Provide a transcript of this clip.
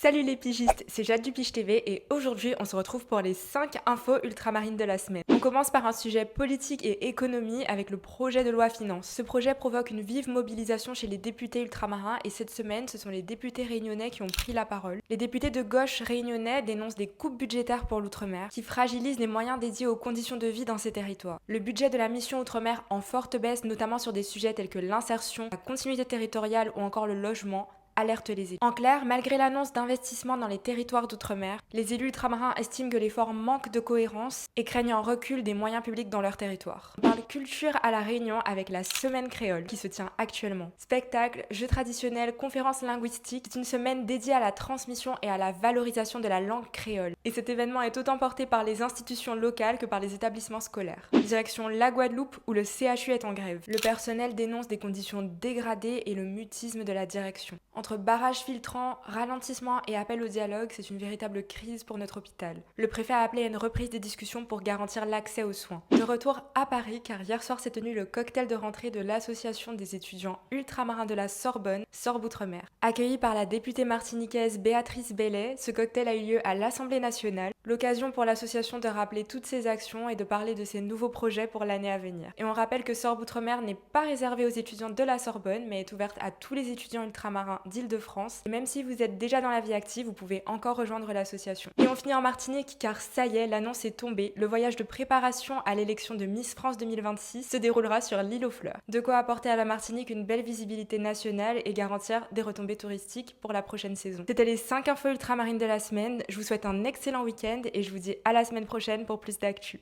Salut les pigistes, c'est Jade du Pige TV et aujourd'hui on se retrouve pour les 5 infos ultramarines de la semaine. On commence par un sujet politique et économie avec le projet de loi finance. Ce projet provoque une vive mobilisation chez les députés ultramarins et cette semaine ce sont les députés réunionnais qui ont pris la parole. Les députés de gauche réunionnais dénoncent des coupes budgétaires pour l'outre-mer qui fragilisent les moyens dédiés aux conditions de vie dans ces territoires. Le budget de la mission outre-mer en forte baisse notamment sur des sujets tels que l'insertion, la continuité territoriale ou encore le logement alerte les élus. En clair, malgré l'annonce d'investissements dans les territoires d'outre-mer, les élus ultramarins estiment que l'effort manque de cohérence et craignent un recul des moyens publics dans leur territoire. On parle culture à La Réunion avec la Semaine créole qui se tient actuellement. Spectacles, jeux traditionnels, conférences linguistiques, c'est une semaine dédiée à la transmission et à la valorisation de la langue créole. Et cet événement est autant porté par les institutions locales que par les établissements scolaires. Direction la Guadeloupe où le CHU est en grève. Le personnel dénonce des conditions dégradées et le mutisme de la direction. Entre barrages filtrants, ralentissement et appel au dialogue, c'est une véritable crise pour notre hôpital. Le préfet a appelé à une reprise des discussions pour garantir l'accès aux soins. De retour à Paris, car hier soir s'est tenu le cocktail de rentrée de l'association des étudiants ultramarins de la Sorbonne, Sorbe Outre-mer. Accueilli par la députée martiniquaise Béatrice Bellet, ce cocktail a eu lieu à l'Assemblée nationale, l'occasion pour l'association de rappeler toutes ses actions et de parler de ses nouveaux projets pour l'année à venir. Et on rappelle que Sorbe Outre-mer n'est pas réservé aux étudiants de la Sorbonne, mais est ouverte à tous les étudiants ultramarins d'Île-de-France. Et même si vous êtes déjà dans la vie active, vous pouvez encore rejoindre l'association. Et on finit en Martinique car ça y est, l'annonce est tombée. Le voyage de préparation à l'élection de Miss France 2026 se déroulera sur l'île aux Fleurs. De quoi apporter à la Martinique une belle visibilité nationale et garantir des retombées touristiques pour la prochaine saison. C'était les 5 infos ultramarines de la semaine. Je vous souhaite un excellent week-end et je vous dis à la semaine prochaine pour plus d'actu.